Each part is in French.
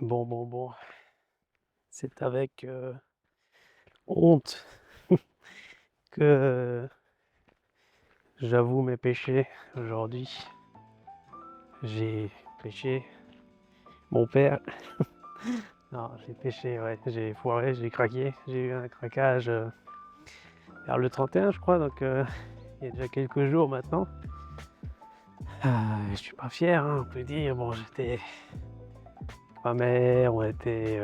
Bon, c'est avec, honte que j'avoue mes péchés aujourd'hui. J'ai péché mon père. Non, j'ai péché, ouais, j'ai foiré, j'ai craqué. J'ai eu un craquage, vers le 31 je crois, donc il y a déjà quelques jours maintenant. Je suis pas fier, hein, on peut dire. Bon, j'étais ma mère, on était,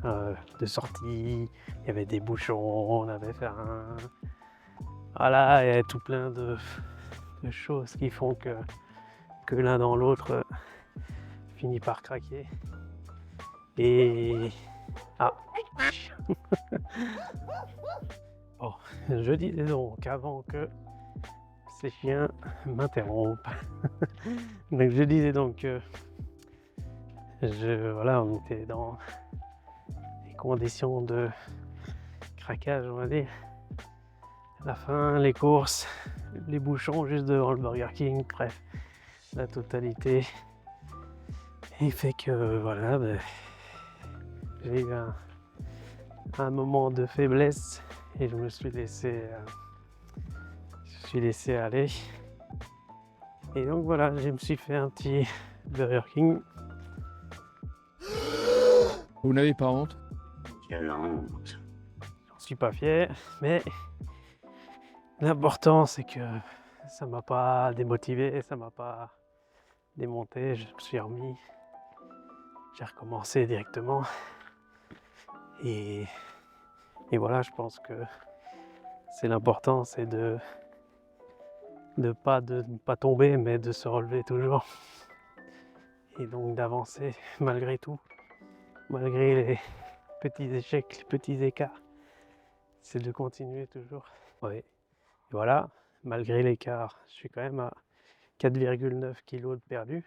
de sortie, il y avait des bouchons, on avait faim. Voilà, il y avait tout plein de choses qui font que l'un dans l'autre finit par craquer. Et ah, bon, je disais donc avant que ces chiens m'interrompent. Donc je disais donc que voilà, on était dans des conditions de craquage, on va dire. La faim, les courses, les bouchons juste devant le Burger King, bref, la totalité. Et fait que voilà, j'ai eu un moment de faiblesse et je me suis laissé aller. Et donc voilà, je me suis fait un petit Burger King. Vous n'avez pas honte? Quelle honte. J'en suis pas fier, mais l'important c'est que ça m'a pas démotivé, ça m'a pas démonté. Je me suis remis, j'ai recommencé directement. Et voilà, je pense que c'est l'important, c'est de ne pas tomber, mais de se relever toujours. Et donc d'avancer malgré tout, malgré les petits échecs, les petits écarts. C'est de continuer toujours. Ouais. Et voilà, malgré l'écart, je suis quand même à 4,9 kg de perdu.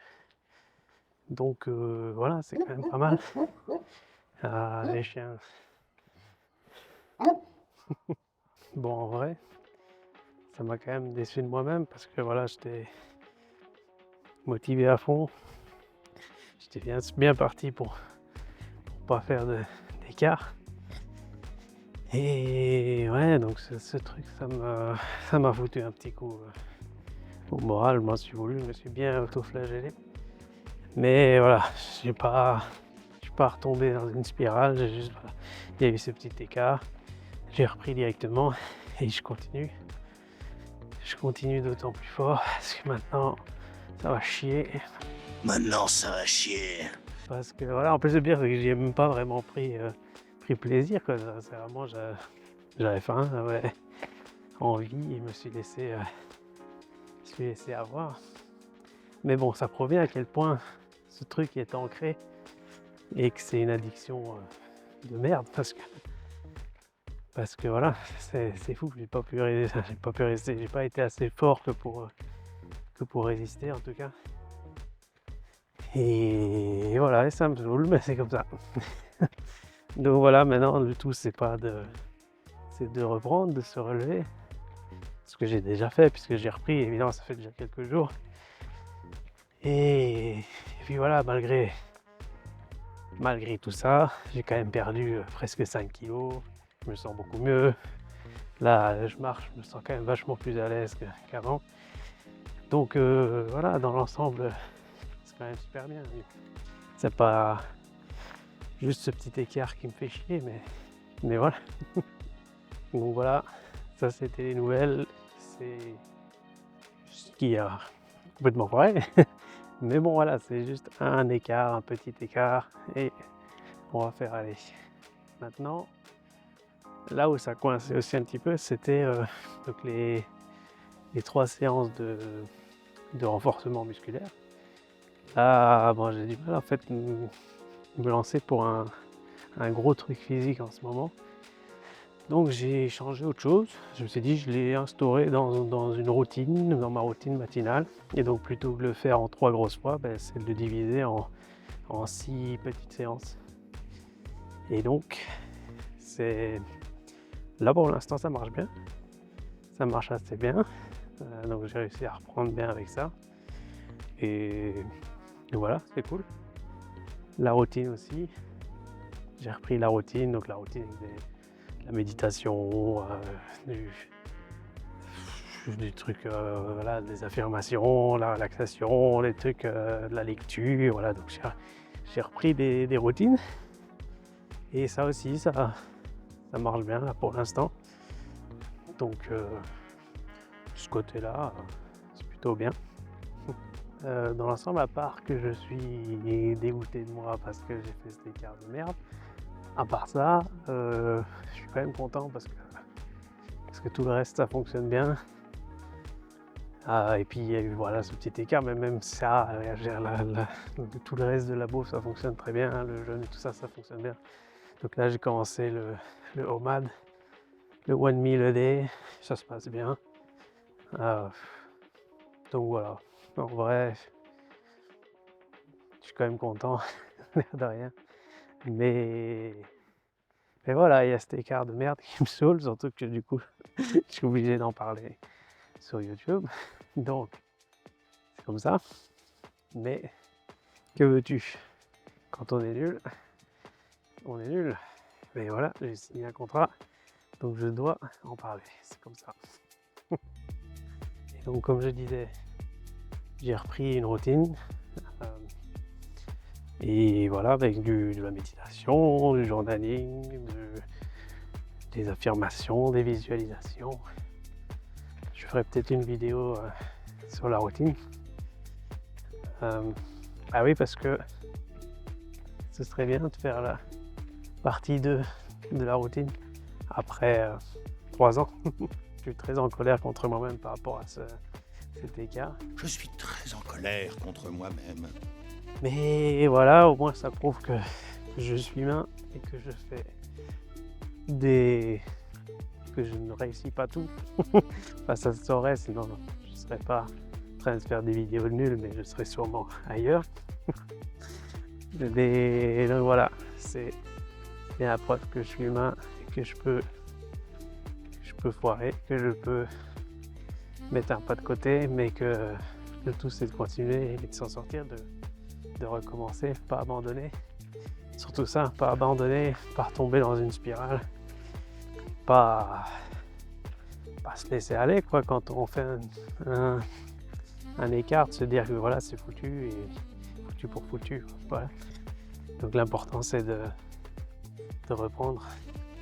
Donc voilà, c'est quand même pas mal. Ah, les chiens. Bon, en vrai, ça m'a quand même déçu de moi-même parce que voilà, j'étais motivé à fond. J'étais bien parti pour pas faire d'écart. Et ouais, donc ce truc, ça m'a foutu un petit coup au moral. Je m'en suis voulu, je me suis bien auto-flagellé. Mais voilà, je suis pas retombé dans une spirale. Voilà, il y a eu ce petit écart. J'ai repris directement et je continue. Je continue d'autant plus fort parce que maintenant, ça va chier. Maintenant, ça va chier. Parce que voilà, en plus le pire, c'est que j'y ai même pas vraiment pris plaisir, quoi. C'est vraiment, j'avais faim, j'avais envie et je me suis laissé avoir. Mais bon, ça provient à quel point ce truc est ancré et que c'est une addiction de merde parce que voilà, c'est fou, j'ai pas pu rester, j'ai pas été assez fort que pour résister en tout cas. Et voilà, et ça me saoule, mais c'est comme ça. Donc voilà, maintenant le tout c'est de reprendre, de se relever. Ce que j'ai déjà fait puisque j'ai repris, évidemment ça fait déjà quelques jours. Et puis voilà, malgré tout ça, j'ai quand même perdu presque 5 kilos. Je me sens beaucoup mieux. Là, je marche, je me sens quand même vachement plus à l'aise qu'avant. Donc voilà, dans l'ensemble, c'est quand même super bien. C'est pas juste ce petit écart qui me fait chier, mais voilà. Donc voilà, ça c'était les nouvelles. C'est ce qui a complètement vrai. Mais bon voilà, c'est juste un écart, un petit écart, et on va faire aller. Maintenant, là où ça coinçait aussi un petit peu, c'était donc les 3 séances de renforcement musculaire. Là, bon, j'ai du mal en fait me lancer pour un gros truc physique en ce moment. Donc j'ai changé autre chose. Je me suis dit, je l'ai instauré dans une routine, dans ma routine matinale. Et donc plutôt que de le faire en 3 grosses fois, c'est de le diviser en 6 petites séances. Et donc, là pour l'instant ça marche bien. Ça marche assez bien. Donc j'ai réussi à reprendre bien avec ça. Et voilà, c'est cool. La routine aussi. J'ai repris la routine, donc la routine avec de la méditation, du truc, voilà, des affirmations, la relaxation, les trucs, de la lecture, voilà. Donc j'ai repris des routines et ça aussi, ça marche bien là pour l'instant. Donc de ce côté-là, c'est plutôt bien. Dans l'ensemble, à part que je suis dégoûté de moi parce que j'ai fait cet écart de merde, à part ça, je suis quand même content parce que tout le reste, ça fonctionne bien. Et puis il y a eu voilà, ce petit écart, mais même ça, tout le reste de la bouffe, ça fonctionne très bien, hein, le jeûne et tout ça, ça fonctionne bien. Donc là, j'ai commencé le OMAD, le One Meal a Day, ça se passe bien. Donc voilà, en vrai, je suis quand même content, l'air de rien. Mais voilà, il y a cet écart de merde qui me saoule, surtout que du coup, je suis obligé d'en parler sur YouTube. Donc, c'est comme ça. Mais que veux-tu? Quand on est nul, on est nul. Mais voilà, j'ai signé un contrat, donc je dois en parler. C'est comme ça. Et donc, comme je disais, j'ai repris une routine. Et voilà, avec de la méditation, du journaling, des affirmations, des visualisations. Je ferai peut-être une vidéo sur la routine. Ah oui, parce que ce serait bien de faire la partie 2 de la routine après 3 ans. Je suis très en colère contre moi-même par rapport à cet écart. Je suis très en colère contre moi-même. Mais voilà, au moins ça prouve que je suis humain et que je fais que je ne réussis pas tout. Enfin, ça se saurait, sinon je ne serais pas en train de faire des vidéos nulles, mais je serais sûrement ailleurs. Mais donc voilà, c'est bien la preuve que je suis humain et que je peux foirer, que je peux mettre un pas de côté, mais que le tout c'est de continuer et de s'en sortir, de recommencer, pas abandonner. Surtout ça, pas abandonner, pas tomber dans une spirale, pas se laisser aller quoi quand on fait un écart, de se dire que voilà c'est foutu et foutu pour foutu. Voilà. Donc l'important c'est de reprendre.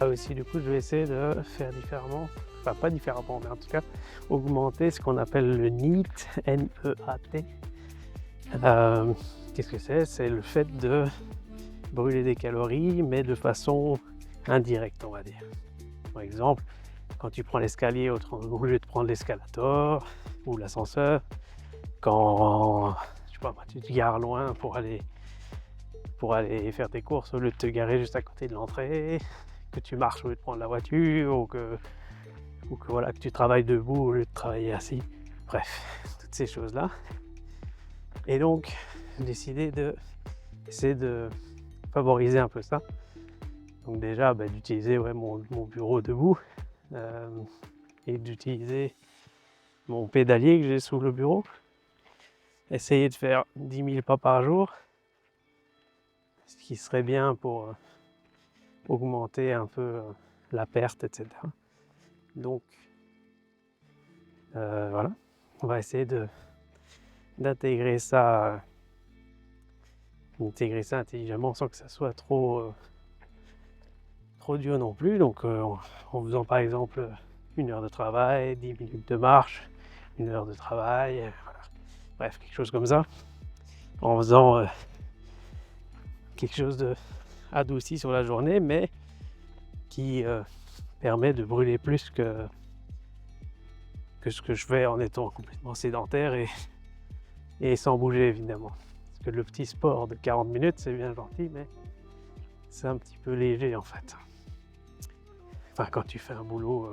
Là aussi du coup je vais essayer de faire différemment, enfin pas différemment mais en tout cas augmenter ce qu'on appelle le NEAT, N-E-A-T. Qu'est-ce que c'est? C'est le fait de brûler des calories mais de façon indirecte on va dire. Par exemple, quand tu prends l'escalier au lieu de prendre l'escalator ou l'ascenseur, quand je sais pas, tu te gares loin pour aller faire tes courses au lieu de te garer juste à côté de l'entrée, que tu marches au lieu de prendre la voiture ou que voilà, que tu travailles debout au lieu de travailler assis. Bref, toutes ces choses-là. Et donc, j'ai décidé d'essayer de favoriser un peu ça. Donc déjà, d'utiliser mon bureau debout et d'utiliser mon pédalier que j'ai sous le bureau. Essayer de faire 10 000 pas par jour, ce qui serait bien pour augmenter un peu la perte, etc. Donc, voilà, on va essayer d'intégrer ça intelligemment sans que ça soit trop dur non plus. Donc en faisant par exemple 1 heure de travail, 10 minutes de marche, 1 heure de travail, voilà. Bref, quelque chose comme ça. En faisant quelque chose de adouci sur la journée, mais qui permet de brûler plus que ce que je fais en étant complètement sédentaire et sans bouger évidemment. Parce que le petit sport de 40 minutes, c'est bien gentil, mais c'est un petit peu léger en fait. Enfin, quand tu fais un boulot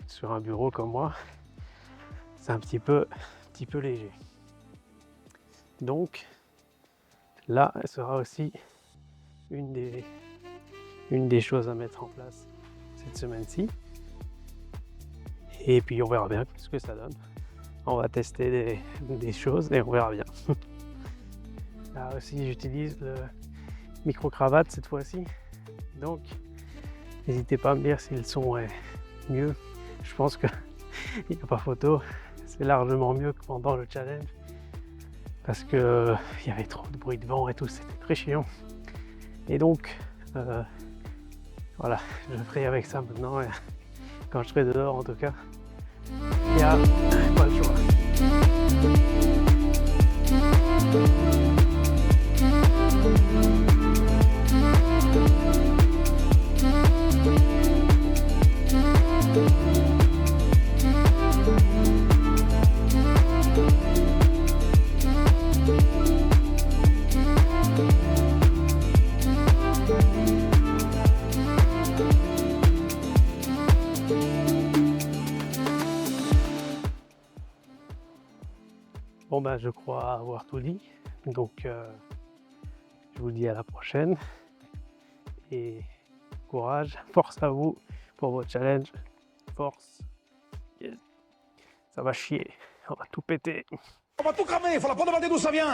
sur un bureau comme moi, c'est un petit peu léger. Donc, là, elle sera aussi une des choses à mettre en place cette semaine-ci. Et puis, on verra bien ce que ça donne. On va tester des choses et on verra bien. Là aussi, j'utilise micro-cravate cette fois-ci. Donc, n'hésitez pas à me dire si le son est mieux. Je pense qu'il n'y a pas photo. C'est largement mieux que pendant le challenge. Parce que il y avait trop de bruit de vent et tout, c'était très chiant. Et donc, voilà, je ferai avec ça maintenant. Quand je serai dehors en tout cas, il n'y a pas le choix. Bon ben je crois avoir tout dit, donc je vous dis à la prochaine et courage, force à vous pour votre challenge, force, yes. Ça va chier, on va tout péter. On va tout cramer, faut la pas demander d'où ça vient.